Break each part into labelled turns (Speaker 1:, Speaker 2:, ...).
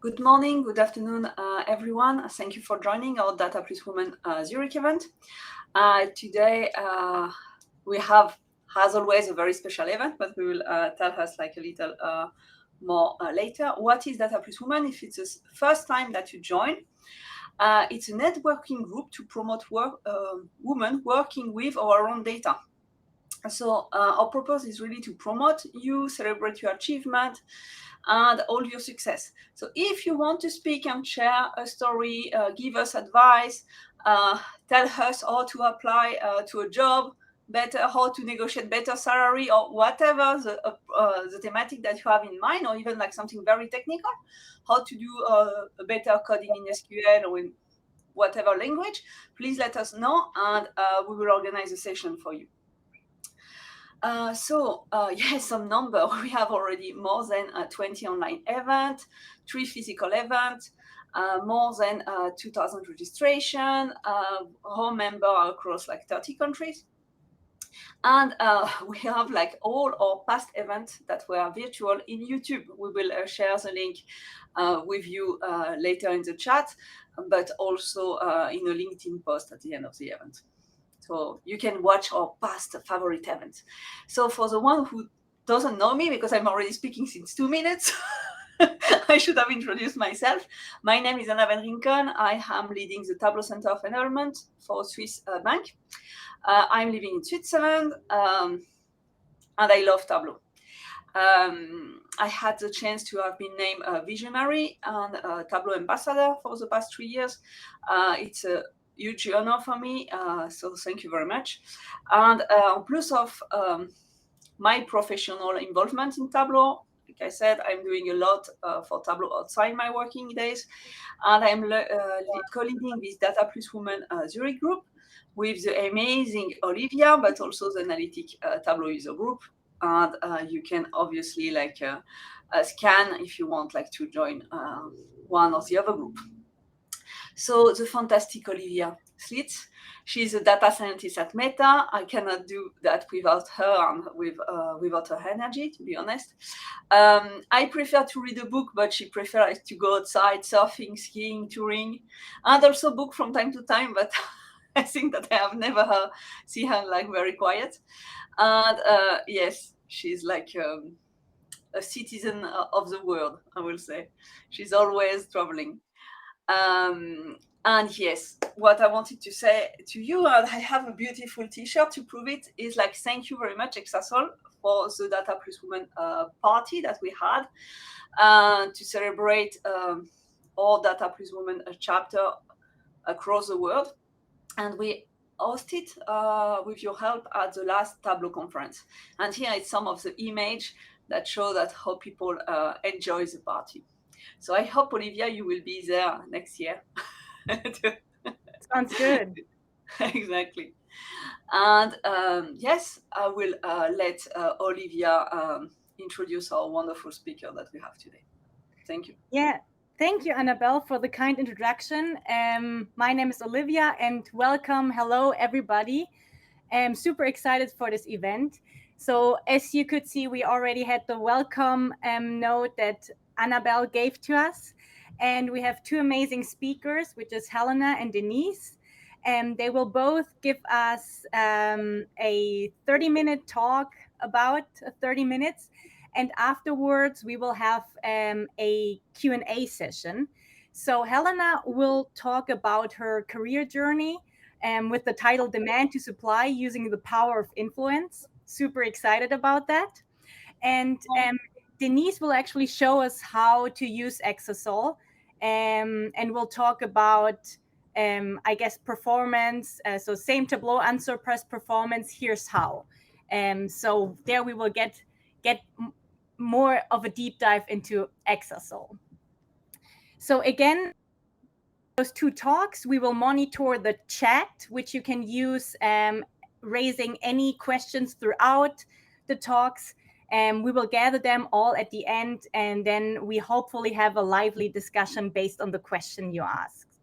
Speaker 1: Good morning, good afternoon, everyone. Thank you for joining our Dataplus Women Zurich event. Today we have, as always, a very special event, but we will tell us like a little more later. What is Dataplus Women? If it's the first time that you join, it's a networking group to promote women working with or around data. So our purpose is really to promote you, celebrate your achievement, and all your success. So if you want to speak and share a story, give us advice, tell us how to apply to a job better, how to negotiate better salary, or whatever the thematic that you have in mind, or even like something very technical, how to do a better coding in SQL or in whatever language, please let us know, and we will organize a session for you. Yes, some number. We have already more than 20 online events, 3 physical events, more than 2,000 registration, home member across like 30 countries. And we have like all our past events that were virtual in YouTube. We will share the link with you later in the chat, but also in a LinkedIn post at the end of the event. So you can watch our past favorite events. So for the one who doesn't know me, because I'm already speaking since 2 minutes, I should have introduced myself. My name is Annabelle Rincon. I am leading the Tableau Center of Enrollment for a Swiss bank. I'm living in Switzerland, and I love Tableau. I had the chance to have been named a visionary and a Tableau ambassador for the past 3 years. It's a huge honor for me, so thank you very much. And plus of my professional involvement in Tableau, like I said, I'm doing a lot for Tableau outside my working days, and I'm co-leading this Dataplus Women Zurich group with the amazing Olivia, but also the analytic Tableau user group. And you can obviously like scan if you want like to join one or the other group. So the fantastic Olivia Slits, she's a data scientist at Meta. I cannot do that without her and without her energy, to be honest. I prefer to read a book, but she prefers to go outside, surfing, skiing, touring, and also book from time to time, but I think that I have never seen her like very quiet. And yes, she's like a citizen of the world, I will say. She's always traveling. And yes, what I wanted to say to you, and I have a beautiful t-shirt to prove it, is like, thank you very much, Exasol, for the Dataplus Women party that we had to celebrate all Dataplus Women chapter across the world. And we hosted with your help at the last Tableau conference. And here is some of the image that show that how people enjoy the party. So I hope, Olivia, you will be there next year.
Speaker 2: Sounds good.
Speaker 1: Exactly. And yes, I will let Olivia introduce our wonderful speaker that we have today. Thank you.
Speaker 2: Yeah, thank you, Annabelle, for the kind introduction. My name is Olivia, and welcome. Hello, everybody. I'm super excited for this event. So as you could see, we already had the welcome note that Annabelle gave to us. And we have 2 amazing speakers, which is Helena and Denise. And they will both give us a 30-minute talk, about 30 minutes. And afterwards, we will have a Q&A session. So Helena will talk about her career journey with the title Demand to Supply Using the Power of Influence. Super excited about that. And Denise will actually show us how to use Exasol. And we'll talk about, I guess, performance. So same Tableau, unsurpassed performance, here's how. So there we will get more of a deep dive into Exasol. So again, those 2 talks, we will monitor the chat, which you can use raising any questions throughout the talks. We will gather them all at the end, and then we hopefully have a lively discussion based on the question you asked.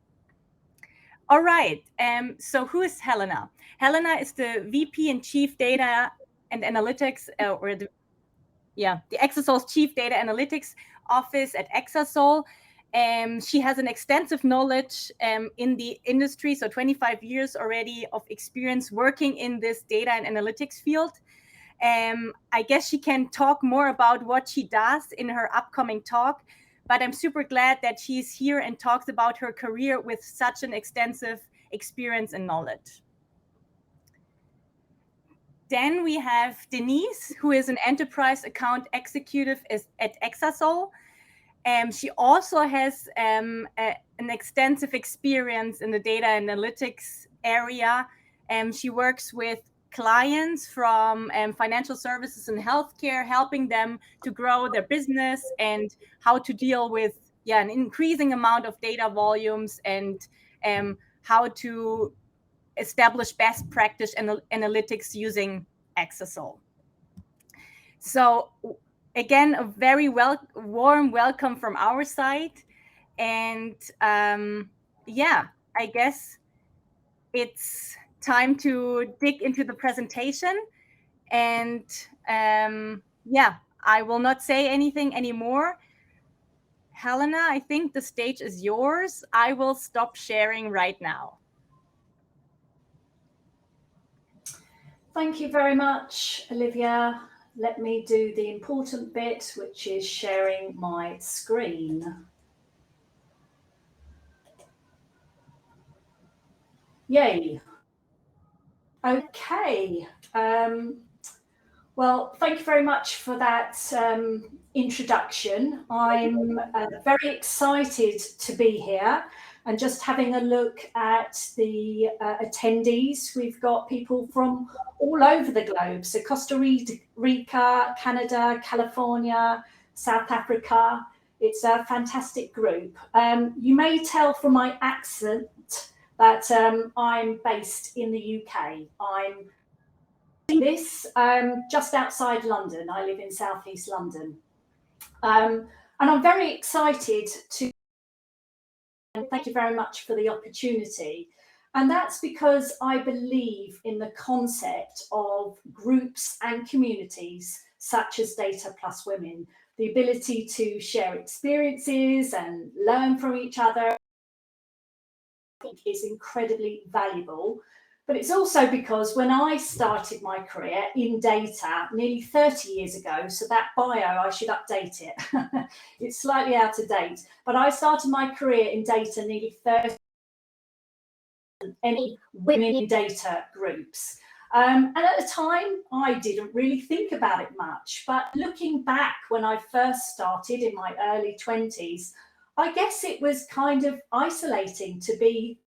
Speaker 2: All right, so who is Helena? Helena is the VP and Chief Data and Analytics, the Exasol's Chief Data Analytics Office at Exasol. She has an extensive knowledge in the industry, so 25 years already of experience working in this data and analytics field. I guess she can talk more about what she does in her upcoming talk, but I'm super glad that she's here and talks about her career with such an extensive experience and knowledge. Then we have Denise, who is an enterprise account executive at Exasol. She also has an extensive experience in the data analytics area. She works with clients from financial services and healthcare, helping them to grow their business and how to deal with an increasing amount of data volumes and how to establish best practice analytics using Exasol. So again, a very warm welcome from our side. And yeah, I guess it's time to dig into the presentation. And yeah, I will not say anything anymore. Helena, I think the stage is yours. I will stop sharing right now.
Speaker 3: Thank you very much, Olivia. Let me do the important bit, which is sharing my screen. Yay. Okay. Well, thank you very much for that introduction. I'm very excited to be here and just having a look at the attendees. We've got people from all over the globe. So Costa Rica, Canada, California, South Africa. It's a fantastic group. You may tell from my accent that I'm based in the UK. I'm just outside London. I live in southeast London. And I'm very excited to thank you very much for the opportunity. And that's because I believe in the concept of groups and communities such as Dataplus Women, the ability to share experiences and learn from each other. I think is incredibly valuable. But it's also because when I started my career in data nearly 30 years ago, so that bio, I should update it. It's slightly out of date. But I started my career in data nearly 30 any women in data groups. And at the time, I didn't really think about it much. But looking back when I first started in my early 20s, I guess it was kind of isolating to be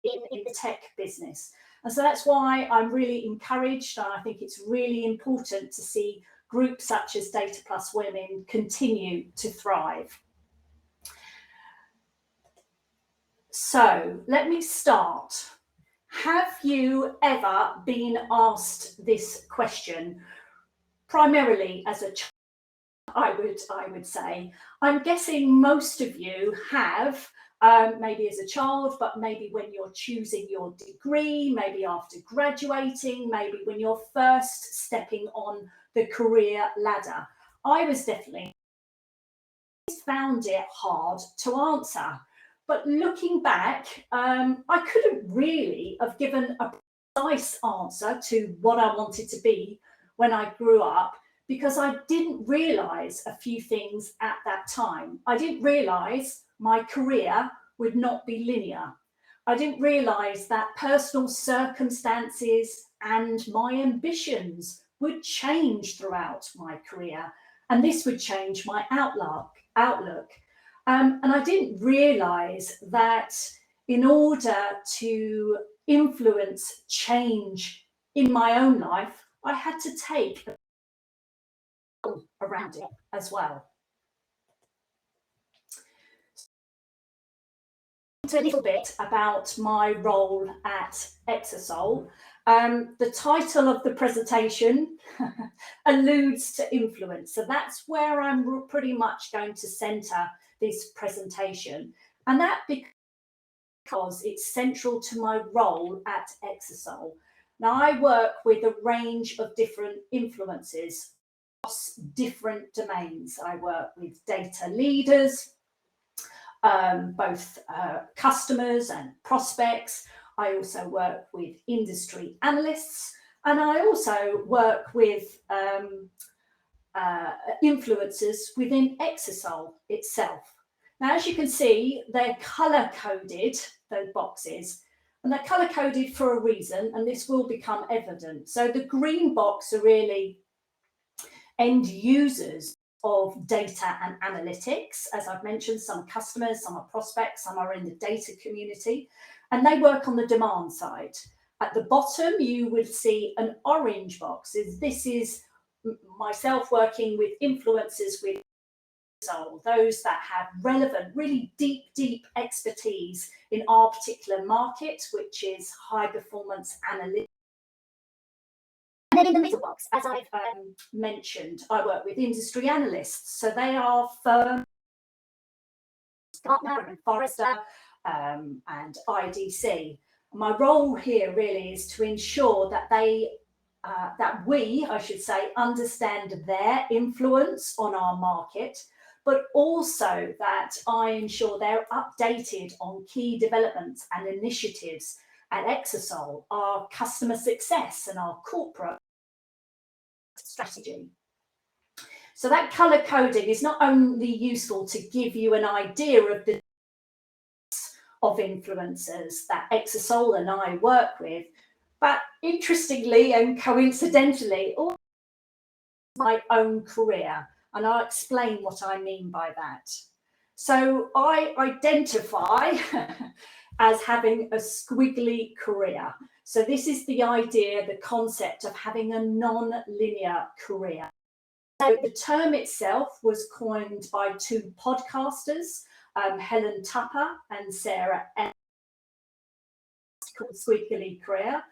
Speaker 3: in the tech business. And so that's why I'm really encouraged, and I think it's really important to see groups such as Dataplus Women continue to thrive. So let me start. Have you ever been asked this question, primarily as a child? I would say. I'm guessing most of you have. Maybe as a child, but maybe when you're choosing your degree, maybe after graduating, maybe when you're first stepping on the career ladder. I was definitely found it hard to answer. But looking back, I couldn't really have given a precise answer to what I wanted to be when I grew up, because I didn't realise a few things at that time. I didn't realise my career would not be linear. I didn't realise that personal circumstances and my ambitions would change throughout my career, and this would change my outlook. And I didn't realise that in order to influence change in my own life, I had to take around it as well. A little bit about my role at Exasol. The title of the presentation alludes to influence, so that's where I'm pretty much going to centre this presentation, and that because it's central to my role at Exasol. Now, I work with a range of different influences across different domains. I work with data leaders, both customers and prospects. I also work with industry analysts, and I also work with influencers within Exasol itself. Now, as you can see, they're color coded, those boxes, and they're color coded for a reason, and this will become evident. So the green box are really end users of data and analytics. As I've mentioned, some are customers, some are prospects, some are in the data community, and they work on the demand side. At the bottom, you would see an orange box. This is myself working with influencers with those that have relevant, really deep expertise in our particular market, which is high performance analytics. And then in the middle box, as I've mentioned, I work with industry analysts. So they are firms, Gartner and Forrester and IDC. My role here really is to ensure that we, I should say, understand their influence on our market, but also that I ensure they're updated on key developments and initiatives at Exasol, our customer success and our corporate strategy. So that color coding is not only useful to give you an idea of the of influencers that Exasol and I work with, but interestingly and coincidentally, all my own career, and I'll explain what I mean by that. So I identify as having a squiggly career. So this is the idea, the concept of having a non-linear career. So the term itself was coined by two podcasters, Helen Tupper and Sarah N. Called Squiggly Career.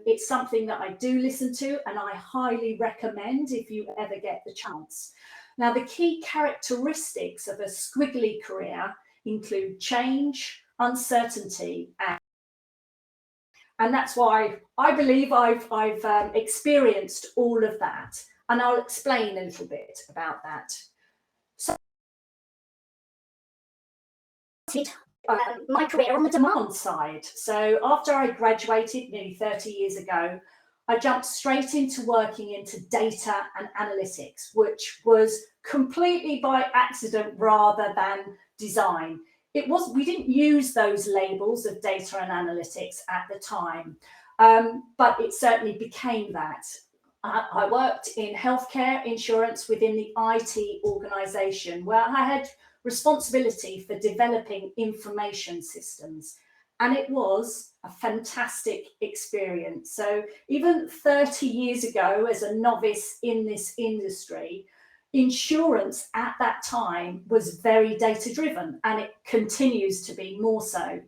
Speaker 3: It's something that I do listen to, and I highly recommend if you ever get the chance. Now, the key characteristics of a squiggly career include change, uncertainty, and that's why I believe I've experienced all of that, and I'll explain a little bit about that. So, my career on the demand side. So after I graduated nearly 30 years ago, I jumped straight into working into data and analytics, which was completely by accident rather than design. We didn't use those labels of data and analytics at the time, but it certainly became that. I worked in healthcare insurance within the IT organization, where I had responsibility for developing information systems. And it was a fantastic experience. So even 30 years ago, as a novice in this industry, insurance at that time was very data driven, and it continues to be more so.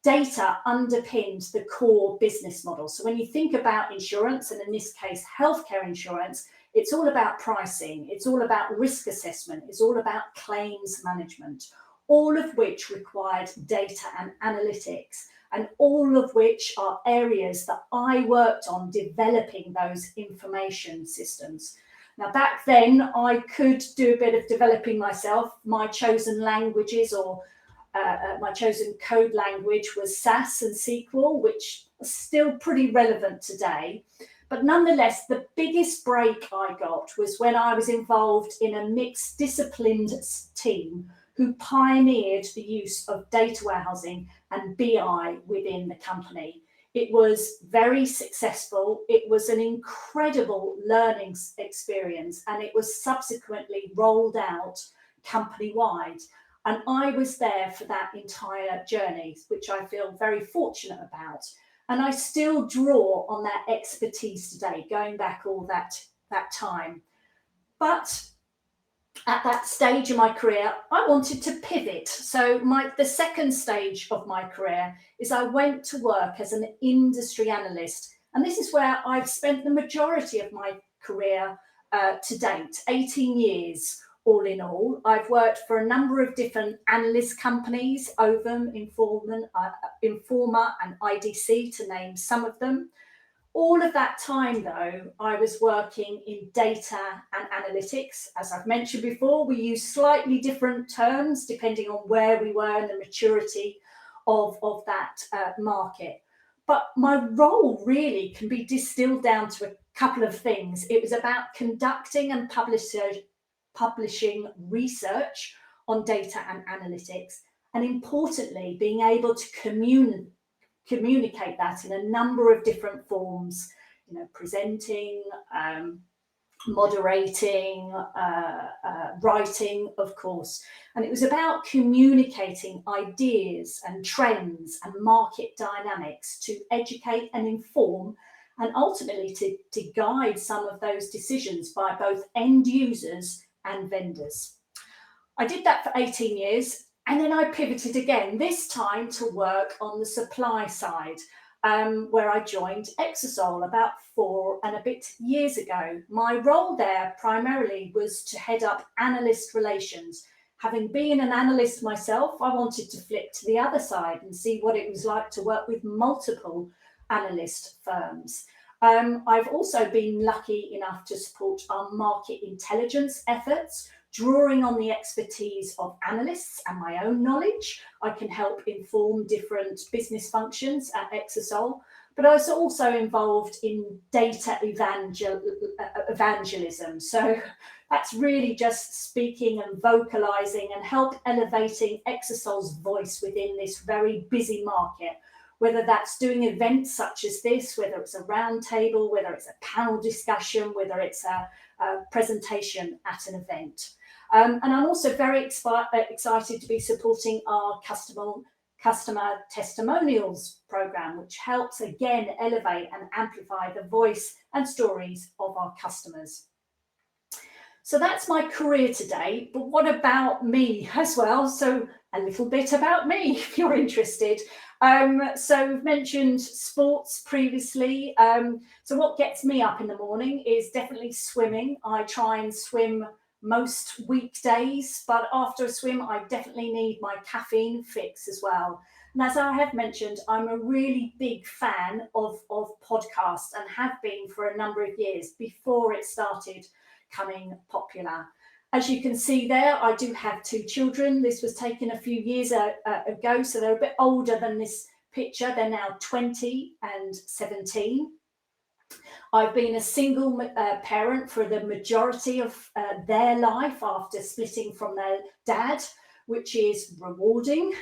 Speaker 3: Data underpins the core business model. So when you think about insurance, and in this case, healthcare insurance, it's all about pricing, it's all about risk assessment, it's all about claims management, all of which required data and analytics, and all of which are areas that I worked on developing those information systems. Now, back then, I could do a bit of developing myself. My chosen languages or my chosen code language was SAS and SQL, which is still pretty relevant today. But nonetheless, the biggest break I got was when I was involved in a mixed disciplined team who pioneered the use of data warehousing and BI within the company. It was very successful. It was an incredible learning experience, and it was subsequently rolled out company-wide. And I was there for that entire journey, which I feel very fortunate about. And I still draw on that expertise today, going back all that time. But at that stage of my career, I wanted to pivot. So the second stage of my career is I went to work as an industry analyst. And this is where I've spent the majority of my career to date, 18 years. All in all, I've worked for a number of different analyst companies, Ovum, Informa, and IDC, to name some of them. All of that time, though, I was working in data and analytics. As I've mentioned before, we use slightly different terms depending on where we were and the maturity of that market. But my role really can be distilled down to a couple of things. It was about conducting and publishing research on data and analytics, and importantly, being able to communicate that in a number of different forms, you know, presenting, moderating, writing, of course. And it was about communicating ideas and trends and market dynamics to educate and inform, and ultimately to guide some of those decisions by both end users and vendors. I did that for 18 years. And then I pivoted again, this time to work on the supply side, where I joined Exasol about 4 and a bit years ago. My role there primarily was to head up analyst relations. Having been an analyst myself, I wanted to flip to the other side and see what it was like to work with multiple analyst firms. I've also been lucky enough to support our market intelligence efforts, drawing on the expertise of analysts and my own knowledge. I can help inform different business functions at Exasol, but I was also involved in data evangelism. So that's really just speaking and vocalizing and help elevating Exasol's voice within this very busy market, whether that's doing events such as this, whether it's a roundtable, whether it's a panel discussion, whether it's a presentation at an event. And I'm also very excited to be supporting our customer testimonials program, which helps again elevate and amplify the voice and stories of our customers. So that's my career today, but what about me as well? So a little bit about me, if you're interested. So we've mentioned sports previously. So what gets me up in the morning is definitely swimming. I try and swim most weekdays, but after a swim, I definitely need my caffeine fix as well. And as I have mentioned, I'm a really big fan of podcasts and have been for a number of years before it started becoming popular. As you can see there, I do have 2 children. This was taken a few years ago, so they're a bit older than this picture. They're now 20 and 17. I've been a single parent for the majority of their life after splitting from their dad, which is rewarding,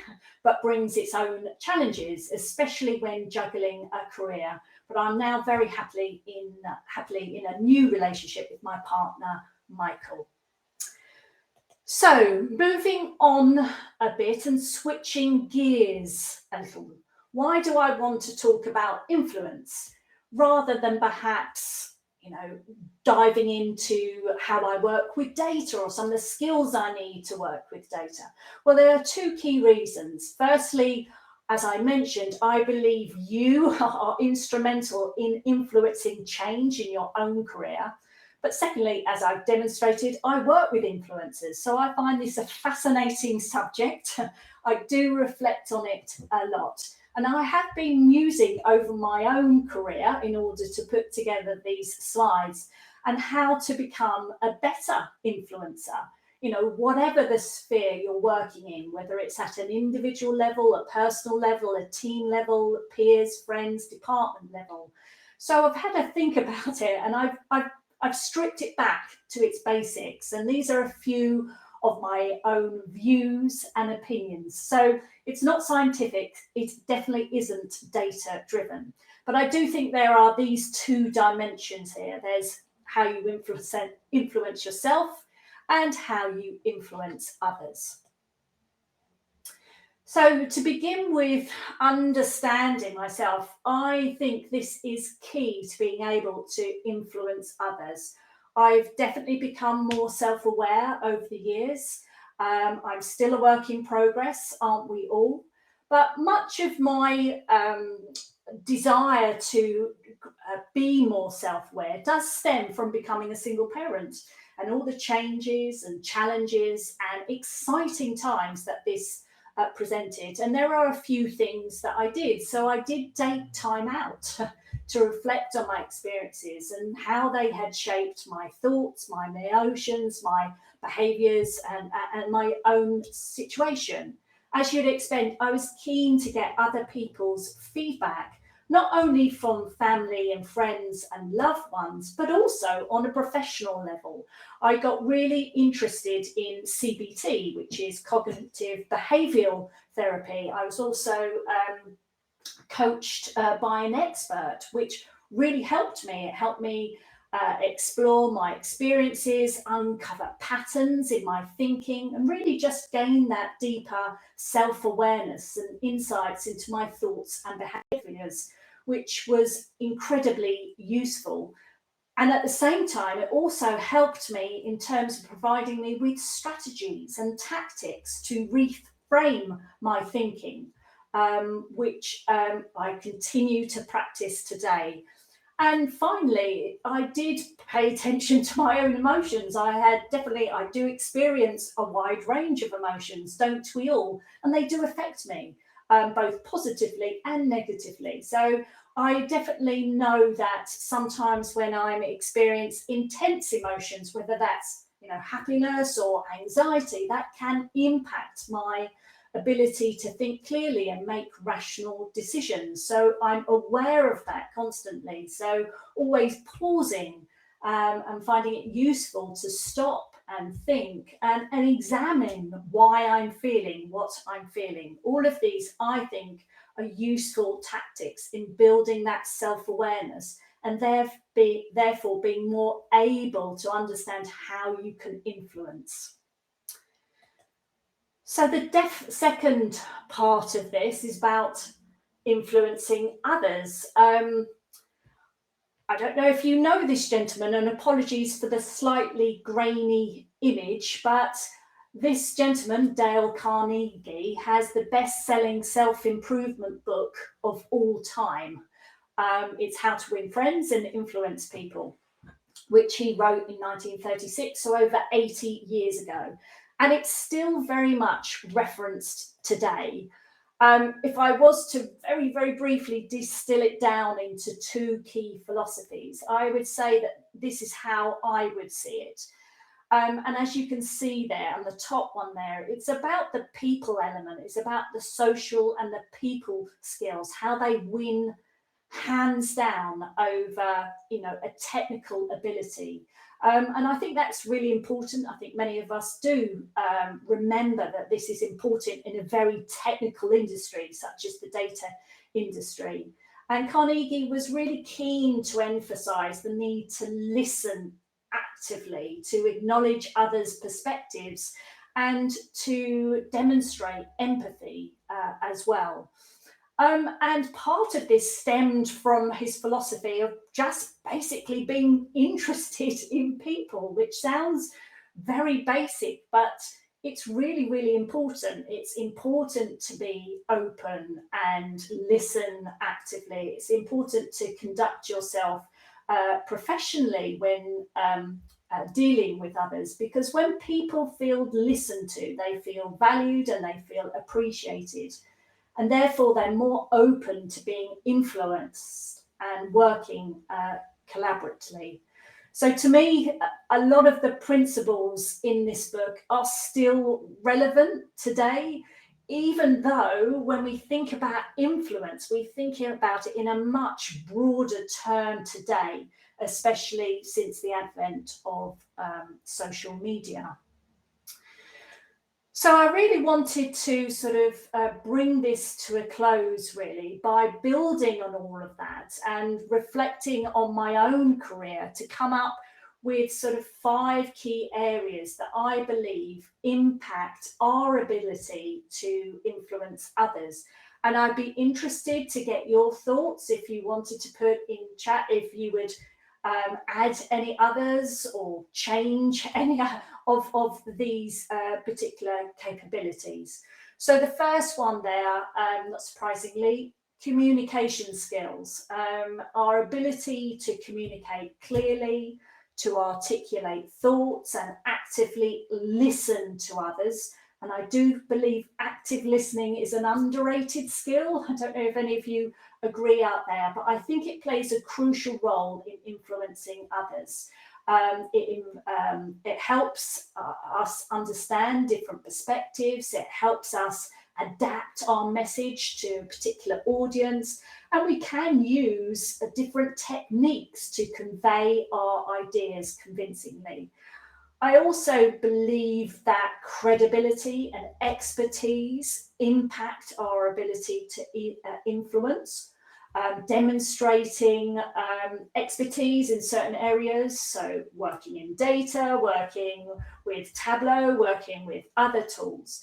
Speaker 3: but brings its own challenges, especially when juggling a career. But I'm now very happily in a new relationship with my partner, Michael. So moving on a bit and switching gears a little, why do I want to talk about influence rather than perhaps, you know, diving into how I work with data or some of the skills I need to work with data? Well, there are 2 key reasons. Firstly, as I mentioned, I believe you are instrumental in influencing change in your own career. But secondly, as I've demonstrated, I work with influencers. So I find this a fascinating subject. I do reflect on it a lot. And I have been musing over my own career in order to put together these slides and how to become a better influencer. You know, whatever the sphere you're working in, whether it's at an individual level, a personal level, a team level, peers, friends, department level. So I've had to think about it, and I've stripped it back to its basics. And these are a few of my own views and opinions. So it's not scientific, it definitely isn't data driven. But I do think there are these 2 dimensions here. There's how you influence yourself and how you influence others. So to begin with understanding myself, I think this is key to being able to influence others. I've definitely become more self-aware over the years. I'm still a work in progress, aren't we all? But much of my desire to be more self-aware does stem from becoming a single parent and all the changes and challenges and exciting times that this presented. And there are a few things that I did. So I did take time out to reflect on my experiences and how they had shaped my thoughts, my emotions, my behaviours, and my own situation. As you'd expect, I was keen to get other people's feedback, not only from family and friends and loved ones, but also on a professional level. I got really interested in CBT, which is cognitive behavioural therapy. I was also coached by an expert, which really helped me. It helped me explore my experiences, uncover patterns in my thinking, and really just gain that deeper self-awareness and insights into my thoughts and behaviours, which was incredibly useful. And at the same time, it also helped me in terms of providing me with strategies and tactics to reframe my thinking, which I continue to practice today. And finally, I did pay attention to my own emotions. I do experience a wide range of emotions, don't we all? And they do affect me, both positively and negatively. So I definitely know that sometimes when I'm experiencing intense emotions, whether that's happiness or anxiety, that can impact my ability to think clearly and make rational decisions. So I'm aware of that constantly. So always pausing and finding it useful to stop and think and examine why I'm feeling what I'm feeling. All of these, I think, are useful tactics in building that self-awareness and therefore being more able to understand how you can influence. So the second part of this is about influencing others. I don't know if you know this gentleman, and apologies for the slightly grainy image, but this gentleman, Dale Carnegie, has the best-selling self-improvement book of all time. It's How to Win Friends and Influence People, which he wrote in 1936, so over 80 years ago. And it's still very much referenced today. If I was to very, very briefly distill it down into two key philosophies, I would say that this is how I would see it. And as you can see there on the top one there, it's about the people element. It's about the social and the people skills, how they win hands down over, a technical ability. And I think that's really important. I think many of us do remember that this is important in a very technical industry, such as the data industry. And Carnegie was really keen to emphasize the need to listen actively, to acknowledge others' perspectives, and to demonstrate empathy as well. And part of this stemmed from his philosophy of just basically being interested in people, which sounds very basic, but it's really, really important. It's important to be open and listen actively. It's important to conduct yourself professionally when dealing with others, because when people feel listened to, they feel valued and they feel appreciated. And therefore, they're more open to being influenced and working collaboratively. So to me, a lot of the principles in this book are still relevant today, even though when we think about influence, we're thinking about it in a much broader term today, especially since the advent of social media. So I really wanted to sort of bring this to a close, really, by building on all of that and reflecting on my own career to come up with sort of 5 key areas that I believe impact our ability to influence others. And I'd be interested to get your thoughts if you wanted to put in chat, if you would add any others or change any of these particular capabilities. So the first one there, not surprisingly, communication skills. Our ability to communicate clearly, to articulate thoughts and actively listen to others, And I do believe active listening is an underrated skill. I don't know if any of you agree out there, but I think it plays a crucial role in influencing others. It helps us understand different perspectives. It helps us adapt our message to a particular audience, and we can use different techniques to convey our ideas convincingly. I also believe that credibility and expertise impact our ability to influence. Demonstrating expertise in certain areas, so working in data, working with Tableau, working with other tools,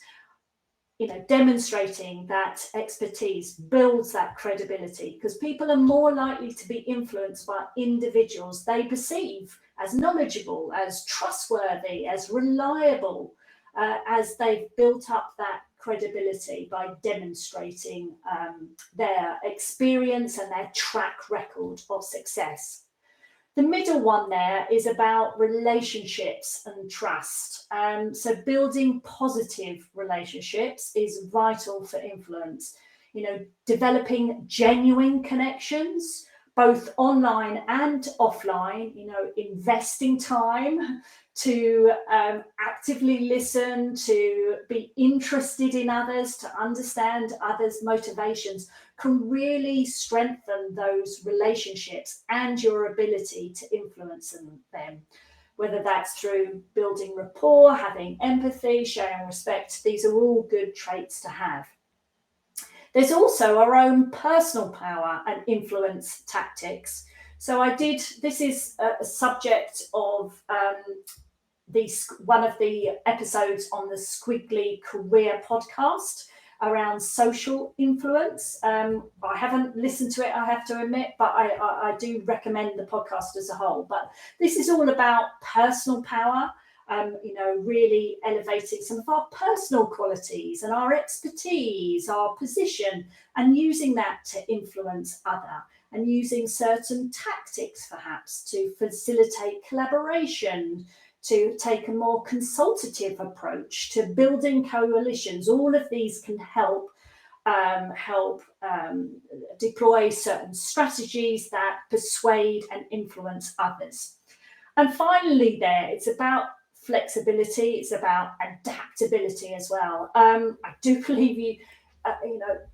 Speaker 3: demonstrating that expertise builds that credibility, because people are more likely to be influenced by individuals they perceive as knowledgeable, as trustworthy, as reliable, as they've built up that credibility by demonstrating their experience and their track record of success. The middle one there is about relationships and trust. So building positive relationships is vital for influence. Developing genuine connections, both online and offline, investing time to actively listen, to be interested in others, to understand others' motivations, can really strengthen those relationships and your ability to influence them, whether that's through building rapport, having empathy, showing respect. These are all good traits to have. There's also our own personal power and influence tactics. So this is a subject of one of the episodes on the Squiggly Career podcast around social influence. I haven't listened to it, I have to admit, but I do recommend the podcast as a whole. But this is all about personal power, really elevating some of our personal qualities and our expertise, our position, and using that to influence other, and using certain tactics perhaps to facilitate collaboration, to take a more consultative approach to building coalitions. All of these can help deploy certain strategies that persuade and influence others. And finally it's about flexibility, it's about adaptability as well. I do believe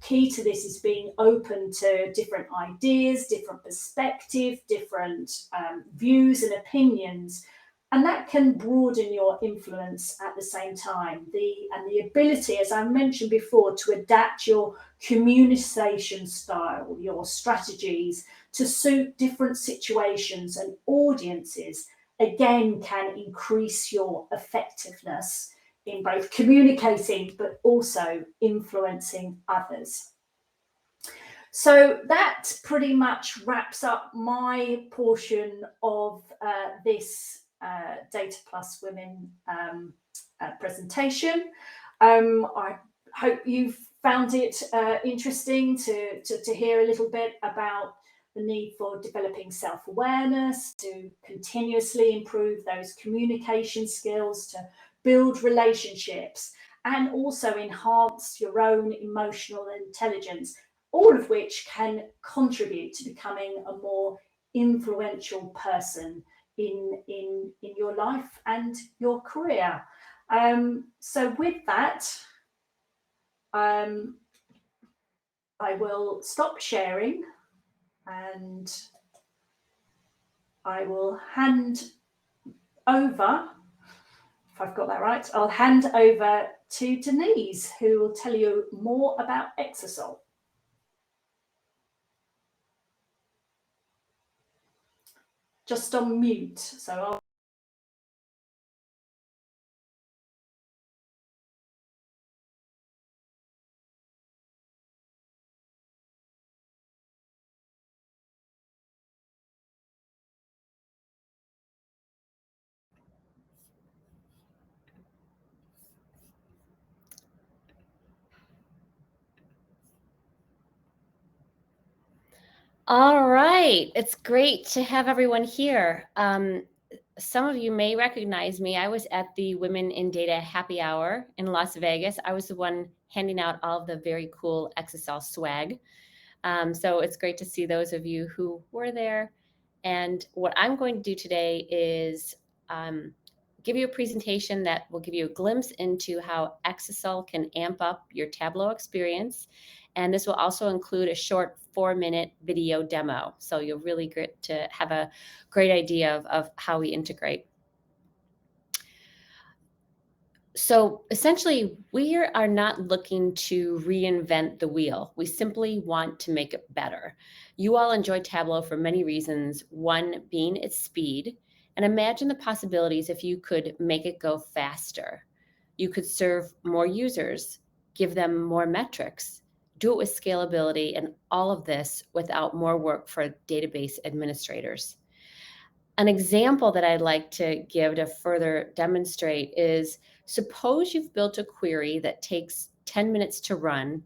Speaker 3: key to this is being open to different ideas, different perspectives, different views and opinions. And that can broaden your influence at the same time. The ability, as I mentioned before, to adapt your communication style, your strategies to suit different situations and audiences, again, can increase your effectiveness in both communicating but also influencing others. So that pretty much wraps up my portion of this Dataplus Women presentation. I hope you've found it interesting to hear a little bit about the need for developing self-awareness, to continuously improve those communication skills, to build relationships, and also enhance your own emotional intelligence, all of which can contribute to becoming a more influential person in your life and your career. So with that, I will stop sharing and I will hand over, if I've got that right, I'll hand over to Denise, who will tell you more about Exasol. Just on mute, so I'll...
Speaker 4: All right, it's great to have everyone here. some of you may recognize me. I was at the Women in Data Happy Hour in Las Vegas. I was the one handing out all of the very cool Exasol swag. So it's great to see those of you who were there. And what I'm going to do today is give you a presentation that will give you a glimpse into how Exasol can amp up your Tableau experience. And this will also include a short 4-minute video demo. So you'll really get to have a great idea of how we integrate. So essentially, we are not looking to reinvent the wheel. We simply want to make it better. You all enjoy Tableau for many reasons, one being its speed. And imagine the possibilities if you could make it go faster. You could serve more users, give them more metrics, do it with scalability, and all of this without more work for database administrators. An example that I'd like to give to further demonstrate is, suppose you've built a query that takes 10 minutes to run,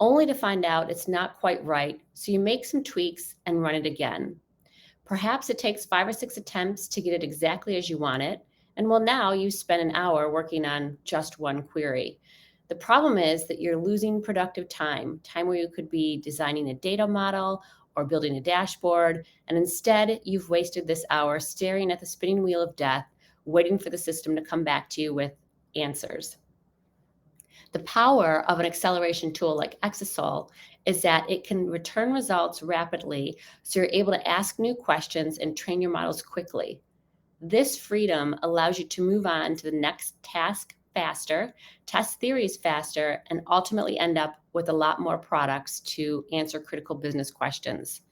Speaker 4: only to find out it's not quite right, so you make some tweaks and run it again. Perhaps it takes 5 or 6 attempts to get it exactly as you want it, and well, now you spend an hour working on just one query. The problem is that you're losing productive time where you could be designing a data model or building a dashboard, and instead you've wasted this hour staring at the spinning wheel of death, waiting for the system to come back to you with answers. The power of an acceleration tool like Exasol is that it can return results rapidly, so you're able to ask new questions and train your models quickly. This freedom allows you to move on to the next task faster, test theories faster, and ultimately end up with a lot more products to answer critical business questions.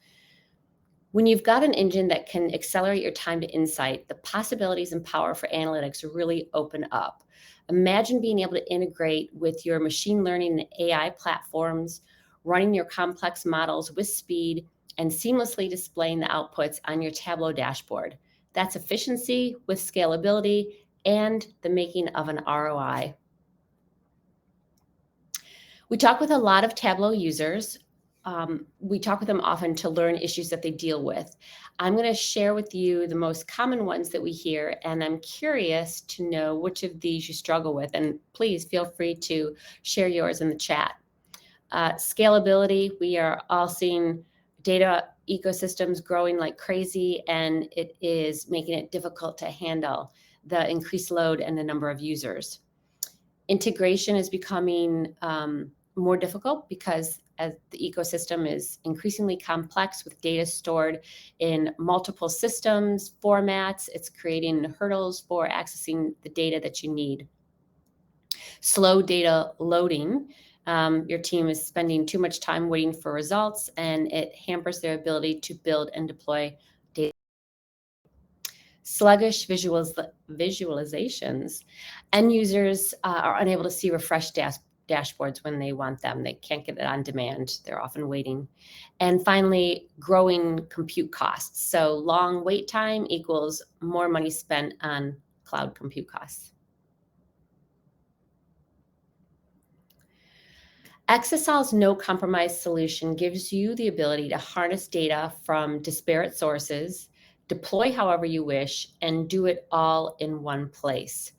Speaker 4: When you've got an engine that can accelerate your time to insight, the possibilities and power for analytics really open up. Imagine being able to integrate with your machine learning and AI platforms, running your complex models with speed, and seamlessly displaying the outputs on your Tableau dashboard. That's efficiency with scalability and the making of an ROI. We talk with a lot of Tableau users. We talk with them often to learn issues that they deal with. I'm going to share with you the most common ones that we hear, and I'm curious to know which of these you struggle with, and please feel free to share yours in the chat. Scalability, we are all seeing data ecosystems growing like crazy, and it is making it difficult to handle the increased load and the number of users. Integration is becoming more difficult because as the ecosystem is increasingly complex with data stored in multiple systems, formats, it's creating hurdles for accessing the data that you need. Slow data loading. Your team is spending too much time waiting for results, and it hampers their ability to build and deploy data. Sluggish visualizations. End users are unable to see refreshed dashboards when they want them. They can't get it on demand. They're often waiting. And finally, growing compute costs. So long wait time equals more money spent on cloud compute costs. Exasol's no-compromise solution gives you the ability to harness data from disparate sources, deploy however you wish, and do it all in one place.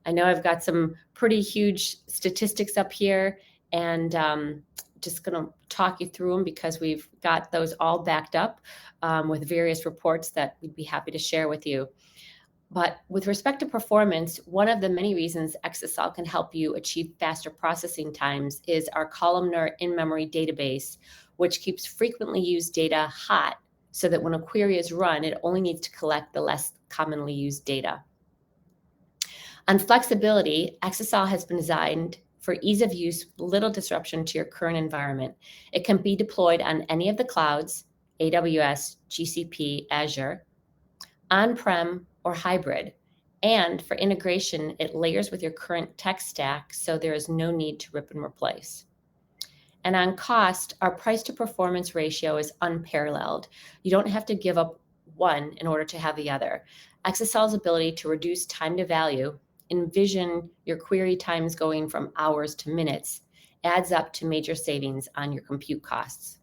Speaker 4: I know I've got some pretty huge statistics up here, and just going to talk you through them because we've got those all backed up with various reports that we'd be happy to share with you. But with respect to performance, one of the many reasons Exasol can help you achieve faster processing times is our columnar in-memory database, which keeps frequently used data hot so that when a query is run, it only needs to collect the less commonly used data. On flexibility, Exasol has been designed for ease of use, little disruption to your current environment. It can be deployed on any of the clouds, AWS, GCP, Azure, on-prem, or hybrid. And for integration, it layers with your current tech stack, so there is no need to rip and replace. And on cost, our price to performance ratio is unparalleled. You don't have to give up one in order to have the other. Exasol's ability to reduce time to value, envision your query times going from hours to minutes, adds up to major savings on your compute costs.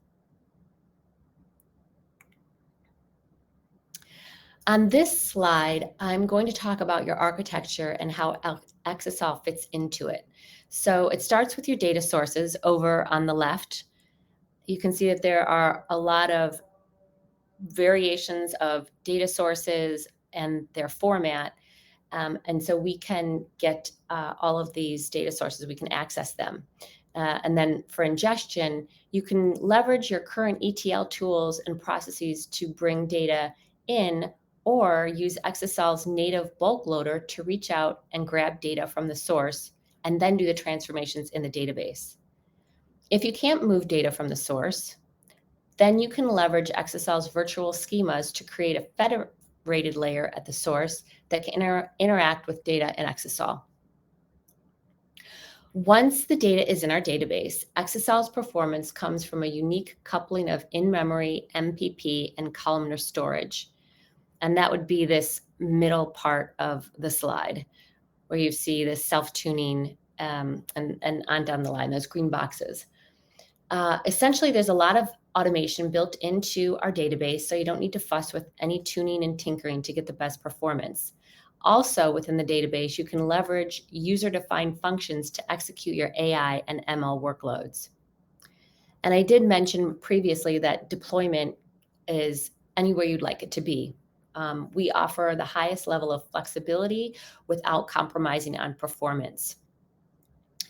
Speaker 4: On this slide, I'm going to talk about your architecture and how Exasol fits into it. So it starts with your data sources over on the left. You can see that there are a lot of variations of data sources and their format. And so we can get all of these data sources, we can access them. And then for ingestion, you can leverage your current ETL tools and processes to bring data in, or use Exasol's native bulk loader to reach out and grab data from the source and then do the transformations in the database. If you can't move data from the source, then you can leverage Exasol's virtual schemas to create a federated layer at the source that can interact with data in Exasol. Once the data is in our database, Exasol's performance comes from a unique coupling of in-memory, MPP, and columnar storage. And that would be this middle part of the slide, where you see the self-tuning and on down the line, those green boxes. Essentially, there's a lot of automation built into our database, so you don't need to fuss with any tuning and tinkering to get the best performance. Also, within the database, you can leverage user-defined functions to execute your AI and ML workloads. And I did mention previously that deployment is anywhere you'd like it to be. We offer the highest level of flexibility without compromising on performance.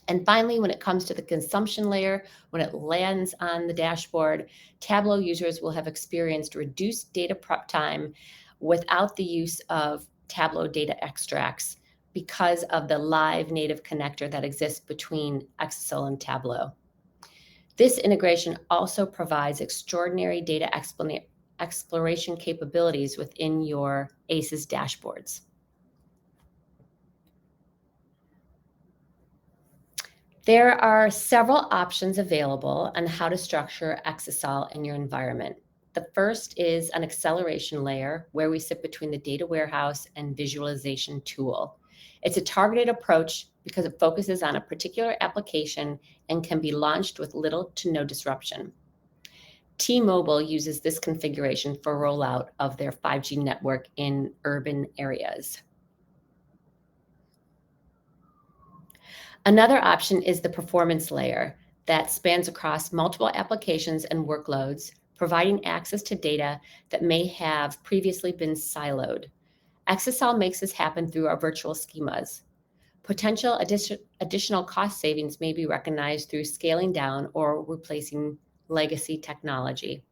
Speaker 4: And finally, when it comes to the consumption layer, when it lands on the dashboard, Tableau users will have experienced reduced data prep time without the use of Tableau data extracts because of the live native connector that exists between Exasol and Tableau. This integration also provides extraordinary data exploration capabilities within your ACES dashboards. There are several options available on how to structure Exasol in your environment. The first is an acceleration layer where we sit between the data warehouse and visualization tool. It's a targeted approach because it focuses on a particular application and can be launched with little to no disruption. T-Mobile uses this configuration for rollout of their 5G network in urban areas. Another option is the performance layer that spans across multiple applications and workloads, providing access to data that may have previously been siloed. Exasol makes this happen through our virtual schemas. Potential additional cost savings may be recognized through scaling down or replacing legacy technology.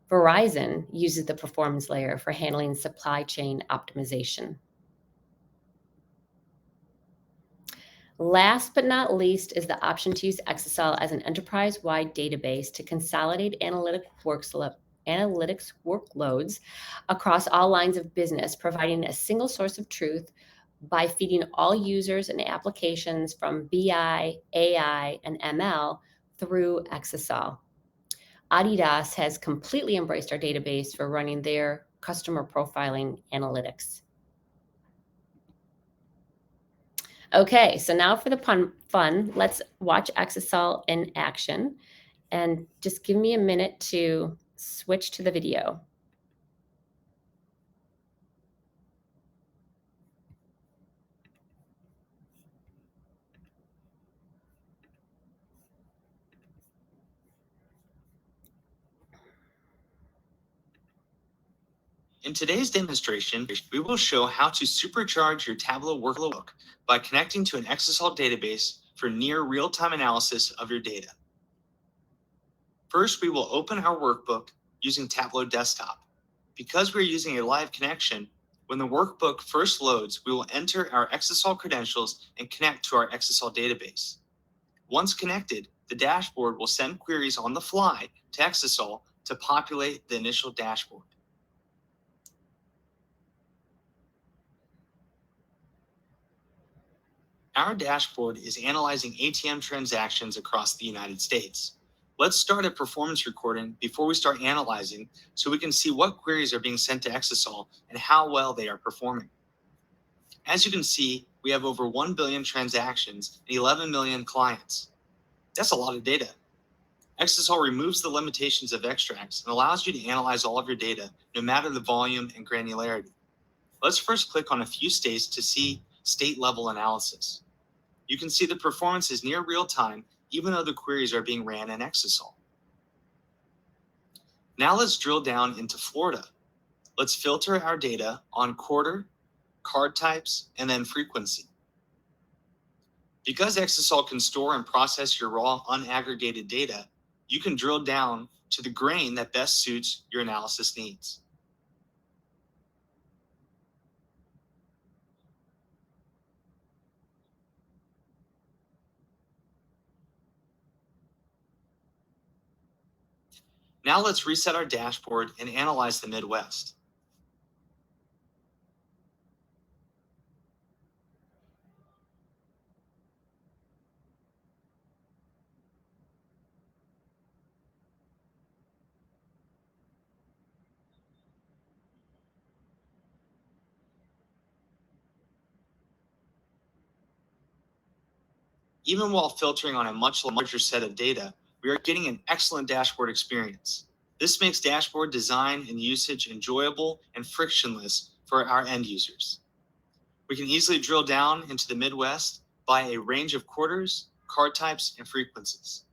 Speaker 4: Verizon uses the performance layer for handling supply chain optimization. Last but not least is the option to use Exasol as an enterprise-wide database to consolidate analytics workloads across all lines of business, providing a single source of truth by feeding all users and applications from BI, AI, and ML through Exasol. Adidas has completely embraced our database for running their customer profiling analytics. Okay, so now for the fun, let's watch Exasol in action. And just give me a minute to switch to the video.
Speaker 5: In today's demonstration, we will show how to supercharge your Tableau workload by connecting to an Exasol database for near real-time analysis of your data. First, we will open our workbook using Tableau Desktop. Because we're using a live connection, when the workbook first loads, we will enter our Exasol credentials and connect to our Exasol database. Once connected, the dashboard will send queries on the fly to Exasol to populate the initial dashboard. Our dashboard is analyzing ATM transactions across the United States. Let's start a performance recording before we start analyzing so we can see what queries are being sent to Exasol and how well they are performing. As you can see, we have over 1 billion transactions and 11 million clients. That's a lot of data. Exasol removes the limitations of extracts and allows you to analyze all of your data, no matter the volume and granularity. Let's first click on a few states to see state-level analysis. You can see the performance is near real-time, even though the queries are being ran in Exasol. Now let's drill down into Florida. Let's filter our data on quarter, card types, and then frequency. Because Exasol can store and process your raw unaggregated data, you can drill down to the grain that best suits your analysis needs. Now let's reset our dashboard and analyze the Midwest. Even while filtering on a much larger set of data, we are getting an excellent dashboard experience. This makes dashboard design and usage enjoyable and frictionless for our end users. We can easily drill down into the Midwest by a range of quarters, card types, and frequencies.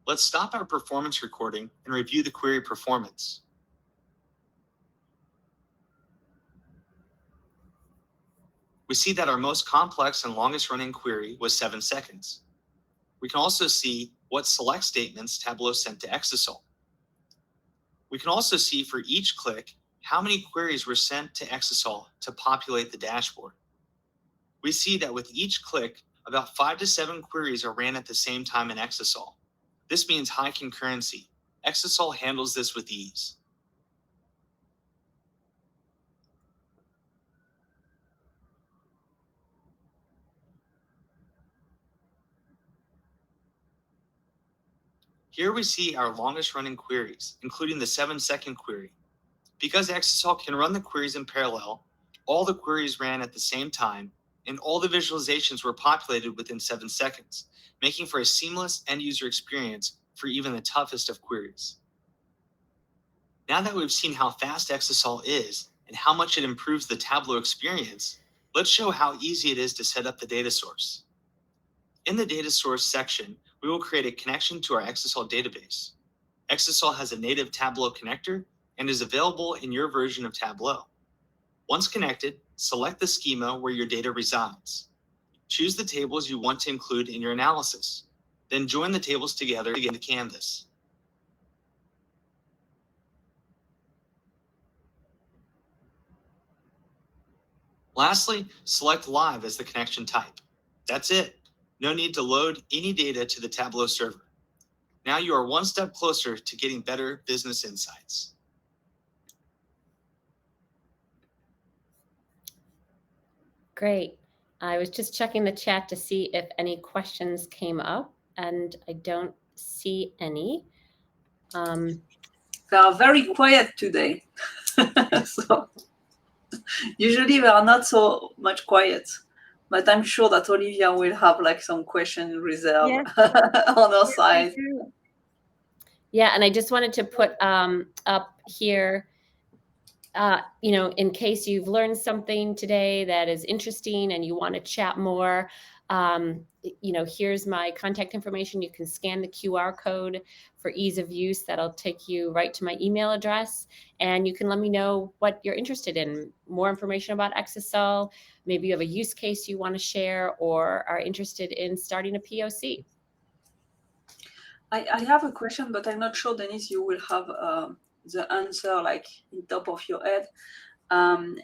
Speaker 5: Let's stop our performance recording and review the query performance. We see that our most complex and longest running query was 7 seconds. We can also see what select statements Tableau sent to Exasol. We can also see for each click how many queries were sent to Exasol to populate the dashboard. We see that with each click, about 5 to 7 queries are ran at the same time in Exasol. This means high concurrency. Exasol handles this with ease. Here we see our longest running queries, including the 7-second query. Because Exasol can run the queries in parallel, all the queries ran at the same time, and all the visualizations were populated within 7 seconds, making for a seamless end-user experience for even the toughest of queries. Now that we've seen how fast Exasol is and how much it improves the Tableau experience, let's show how easy it is to set up the data source. In the data source section, we will create a connection to our Exasol database. Exasol has a native Tableau connector and is available in your version of Tableau. Once connected, select the schema where your data resides. Choose the tables you want to include in your analysis. Then join the tables together in the canvas. Lastly, select Live as the connection type. That's it. No need to load any data to the Tableau server. Now you are one step closer to getting better business insights.
Speaker 4: Great. I was just checking the chat to see if any questions came up, and I don't see any.
Speaker 1: They are very quiet today. So usually they are not so much quiet, but I'm sure that Olivia will have like some question reserved on her side.
Speaker 4: Yeah, and I just wanted to put up here, in case you've learned something today that is interesting and you want to chat more, here's my contact information. You can scan the QR code for ease of use. That'll take you right to my email address, and you can let me know what you're interested in. More information about Exasol. Maybe you have a use case you want to share or are interested in starting a POC.
Speaker 1: I have a question, but I'm not sure, Denise, you will have the answer like in top of your head.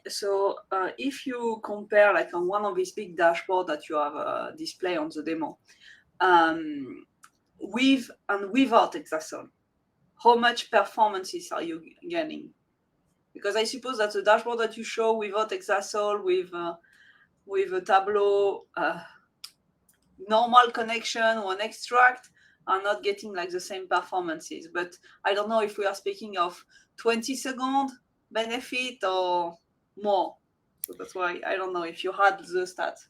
Speaker 1: So if you compare like on one of these big dashboards that you have display on the demo, with and without Exasol, how much performances are you gaining? Because I suppose that the dashboard that you show without Exasol, with a Tableau normal connection or an extract, are not getting like the same performances. But I don't know if we are speaking of 20-second benefit or more. So that's why I don't know if you had the stats.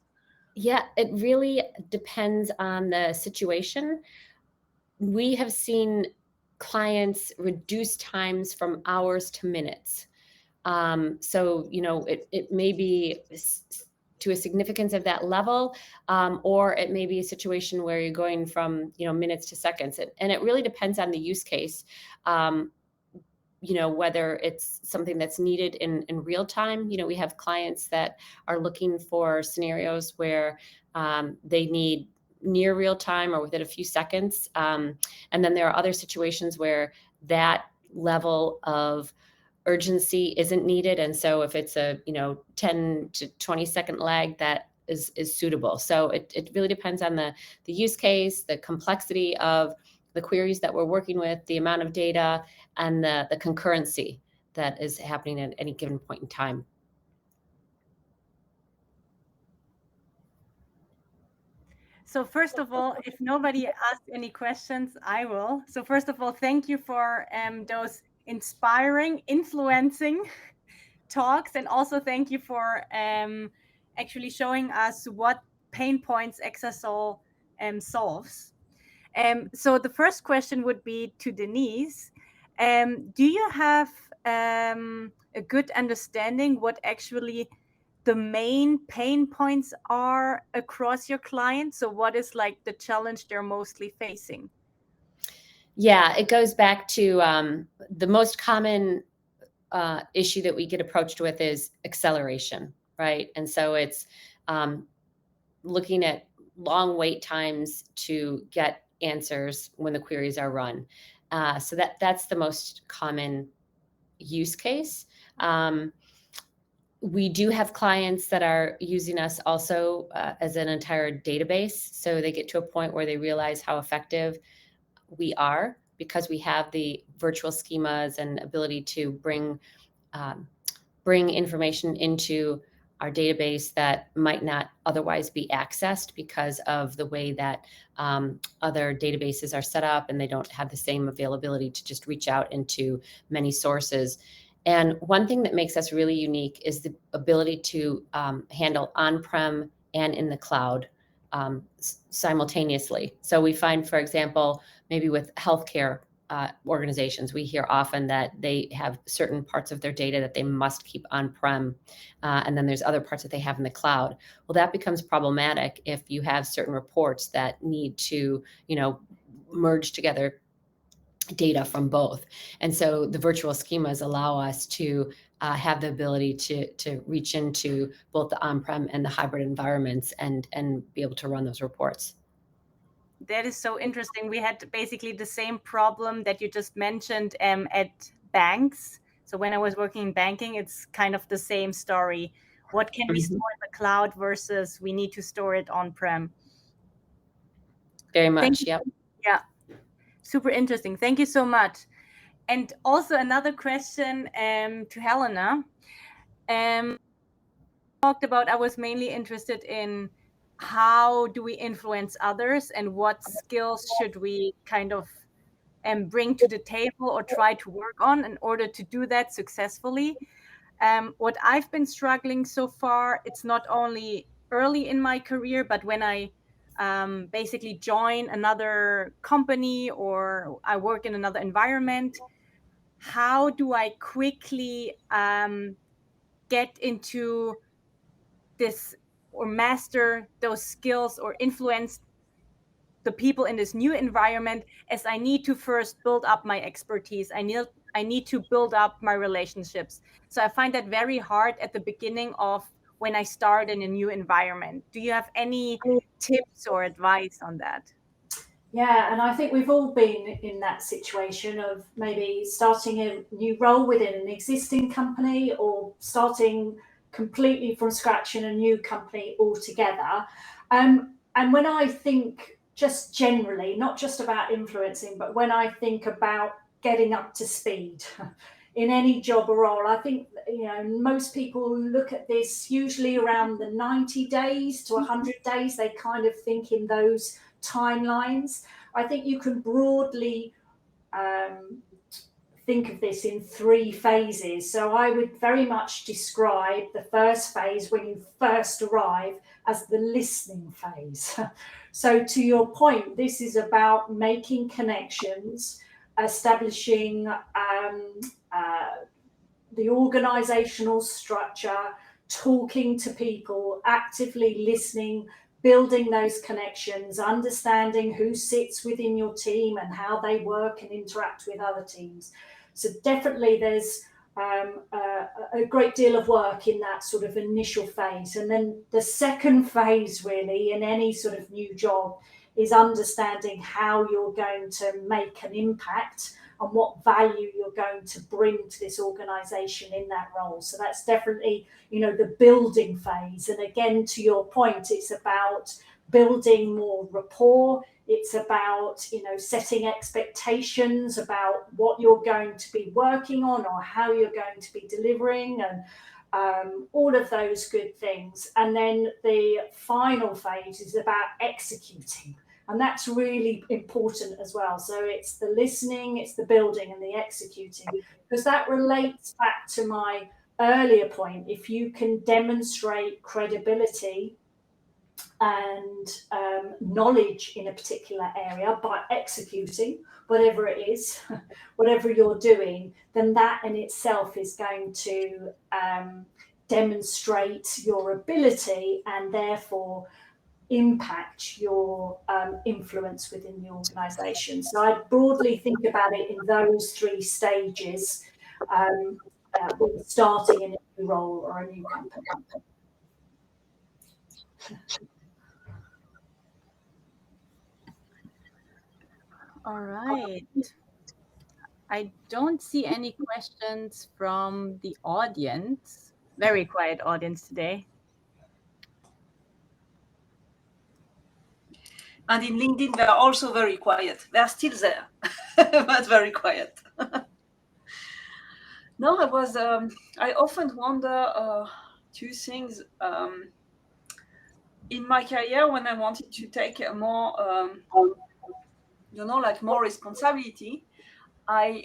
Speaker 4: Yeah, it really depends on the situation. We have seen clients reduce times from hours to minutes. So, it may be to a significance of that level, or it may be a situation where you're going from, minutes to seconds. And it really depends on the use case. Whether it's something that's needed in real time. We have clients that are looking for scenarios where they need near real time or within a few seconds. And then there are other situations where that level of urgency isn't needed. And so if it's a 10 to 20 second lag, that is suitable. So it really depends on the use case, the complexity of the queries that we're working with, the amount of data, and the concurrency that is happening at any given point in time.
Speaker 2: So first of all, if nobody asked any questions, I will. So first of all, thank you for those inspiring, influencing talks, and also thank you for actually showing us what pain points Exasol solves. So the first question would be to Denise. Do you have a good understanding what actually the main pain points are across your clients? So what is like the challenge they're mostly facing?
Speaker 4: Yeah, it goes back to the most common issue that we get approached with is acceleration, right? And so it's looking at long wait times to get answers when the queries are run. So that's the most common use case. We do have clients that are using us also as an entire database. So they get to a point where they realize how effective we are because we have the virtual schemas and ability to bring information into our database that might not otherwise be accessed because of the way that other databases are set up, and they don't have the same availability to just reach out into many sources. And one thing that makes us really unique is the ability to handle on-prem and in the cloud simultaneously. So we find, for example, maybe with healthcare organizations, we hear often that they have certain parts of their data that they must keep on-prem, and then there's other parts that they have in the cloud. Well, that becomes problematic if you have certain reports that need to, merge together data from both. And so the virtual schemas allow us to have the ability to reach into both the on-prem and the hybrid environments and be able to run those reports.
Speaker 2: That is so interesting. We had basically the same problem that you just mentioned at banks. So when I was working in banking, it's kind of the same story. What can we store in the cloud versus we need to store it on-prem?
Speaker 4: Very much, yep.
Speaker 2: Yeah, super interesting. Thank you so much. And also another question to Helena. Talked about, I was mainly interested in how do we influence others and what skills should we kind of bring to the table or try to work on in order to do that successfully. What I've been struggling so far, it's not only early in my career, but when I basically join another company or I work in another environment, how do I quickly get into this or master those skills or influence the people in this new environment, as I need to first build up my expertise. I need to build up my relationships. So I find that very hard at the beginning of when I start in a new environment. Do you have any tips or advice on that?
Speaker 3: Yeah, and I think we've all been in that situation of maybe starting a new role within an existing company or starting completely from scratch in a new company altogether. And when I think just generally, not just about influencing, but when I think about getting up to speed in any job or role, I think, most people look at this usually around the 90 days to 100 days. They kind of think in those timelines. I think you can broadly think of this in 3 phases. So I would very much describe the first phase, when you first arrive, as the listening phase. So to your point, this is about making connections, establishing the organizational structure, talking to people, actively listening, building those connections, understanding who sits within your team and how they work and interact with other teams. So definitely there's a great deal of work in that sort of initial phase. And then the second phase really in any sort of new job is understanding how you're going to make an impact and what value you're going to bring to this organization in that role. So that's definitely, you know, the building phase. And again, to your point, it's about building more rapport. It's about, you know, setting expectations about what you're going to be working on or how you're going to be delivering, and all of those good things. And then the final phase is about executing. And that's really important as well. So it's the listening, it's the building, and the executing, because that relates back to my earlier point. If you can demonstrate credibility and knowledge in a particular area by executing whatever it is, whatever you're doing, then that in itself is going to demonstrate your ability and therefore impact your influence within the organization. So I broadly think about it in those 3 stages when starting in a new role or a new company.
Speaker 2: All right. I don't see any questions from the audience. Very quiet audience today.
Speaker 1: And in LinkedIn, they're also very quiet. They're still there, but very quiet. No, I often wonder 2 things. In my career, when I wanted to take a more, more responsibility, I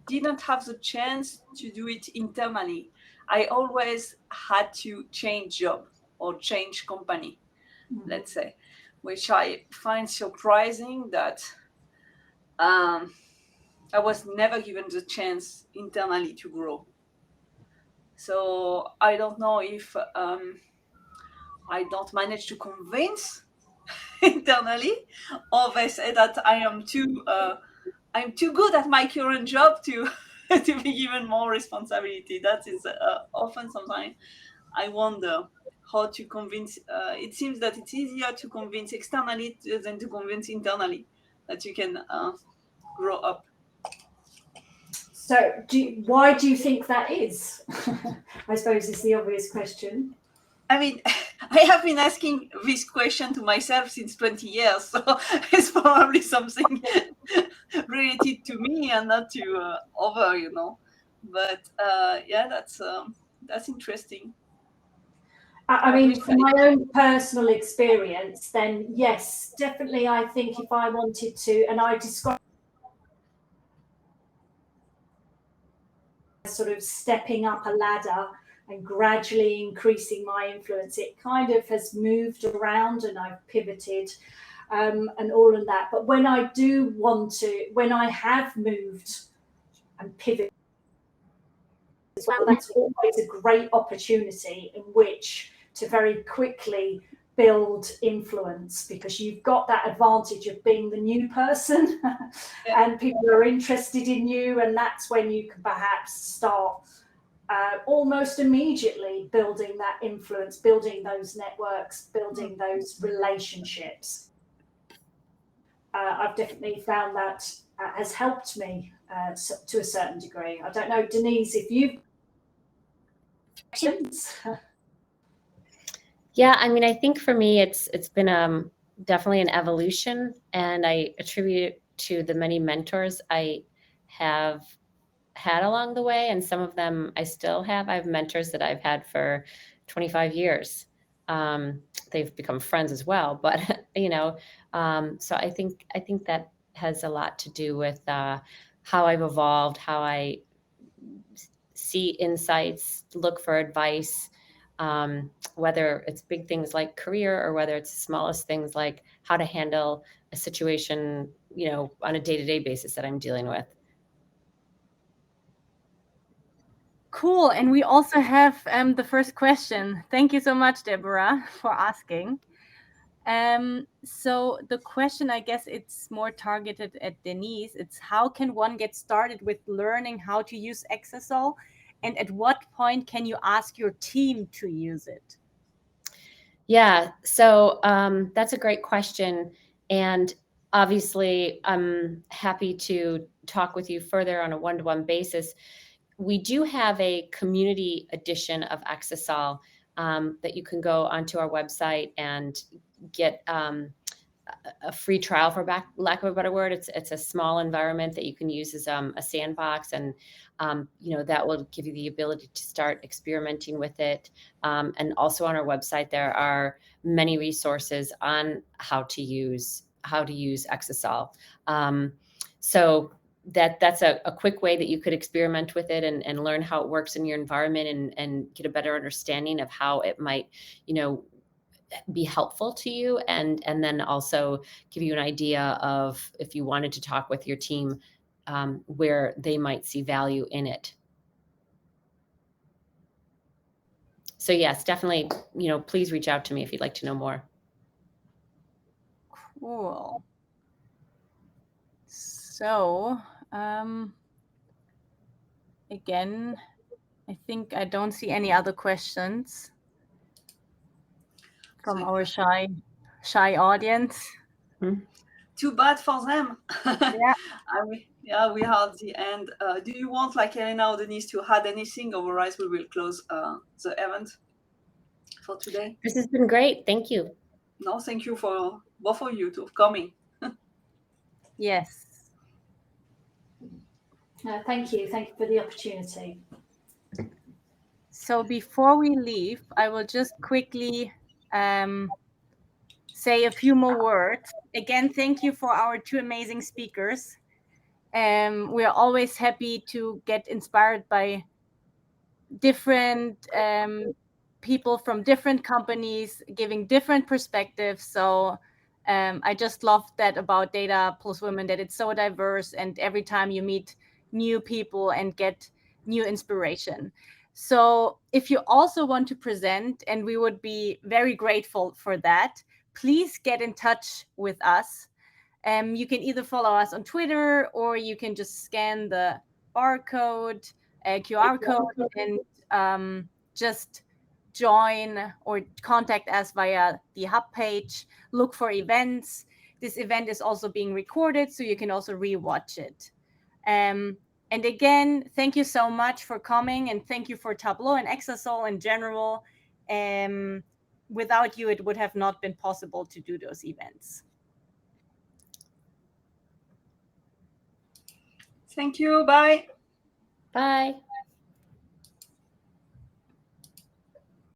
Speaker 1: didn't have the chance to do it internally. I always had to change job or change company, let's say, which I find surprising that I was never given the chance internally to grow. So I don't know if I don't manage to convince internally, or they say that I'm too good at my current job to to be given more responsibility. That is often sometimes I wonder how to convince. It seems that it's easier to convince externally than to convince internally that you can grow up.
Speaker 3: So why do you think that is? I suppose is the obvious question.
Speaker 1: I mean, I have been asking this question to myself since 20 years, so it's probably something related to me and not to other, But yeah, that's interesting.
Speaker 3: I mean, from my own personal experience, then yes, definitely. I think if I wanted to, and I describe sort of stepping up a ladder and gradually increasing my influence, it kind of has moved around and I've pivoted and all of that. But when I do want to, when I have moved and pivoted as well, that's always a great opportunity in which to very quickly build influence, because you've got that advantage of being the new person and people are interested in you, and that's when you can perhaps start almost immediately building that influence, building those networks, building those relationships. I've definitely found that has helped me to a certain degree. I don't know, Denise, if you've
Speaker 4: Yeah, I mean, I think for me, it's been definitely an evolution, and I attribute it to the many mentors I have had along the way, and some of them I still have. I have mentors that I've had for 25 years. They've become friends as well, but so I think that has a lot to do with how I've evolved, how I see insights, look for advice, whether it's big things like career or whether it's the smallest things like how to handle a situation, on a day-to-day basis that I'm dealing with.
Speaker 2: Cool. And we also have the first question. Thank you so much, Deborah, for asking. So the question, I guess it's more targeted at Denise. It's how can one get started with learning how to use Exasol? And at what point can you ask your team to use it?
Speaker 4: Yeah, so that's a great question. And obviously, I'm happy to talk with you further on a one-to-one basis. We do have a community edition of Exasol that you can go onto our website and get a free trial, for lack of a better word. It's a small environment that you can use as a sandbox, and that will give you the ability to start experimenting with it. And also on our website, there are many resources on how to use Exasol. So that's a quick way that you could experiment with it and learn how it works in your environment and get a better understanding of how it might, be helpful to you, and then also give you an idea of, if you wanted to talk with your team, where they might see value in it. So yes, definitely, please reach out to me if you'd like to know more.
Speaker 2: Cool. So again, I think I don't see any other questions from our shy audience.
Speaker 1: Too bad for them.
Speaker 2: Yeah.
Speaker 1: We are at the end. Do you want, like Helena or Denise, to add anything? Otherwise, we will close the event for today.
Speaker 4: This has been great. Thank you.
Speaker 1: No, thank you for both of you to coming.
Speaker 2: Yes.
Speaker 3: Thank you. Thank you for the opportunity.
Speaker 2: So before we leave, I will just quickly say a few more words. Again, thank you for our two amazing speakers. We are always happy to get inspired by different people from different companies giving different perspectives. So I just love that about Dataplus Women, that it's so diverse, and every time you meet new people and get new inspiration. So if you also want to present, and we would be very grateful for that, please get in touch with us. You can either follow us on Twitter, or you can just scan the barcode, QR code, and just join or contact us via the hub page. Look for events. This event is also being recorded, so you can also rewatch it. And again, thank you so much for coming, and thank you for Tableau and Exasol in general. Without you, it would have not been possible to do those events.
Speaker 1: Thank you. Bye.
Speaker 4: Bye.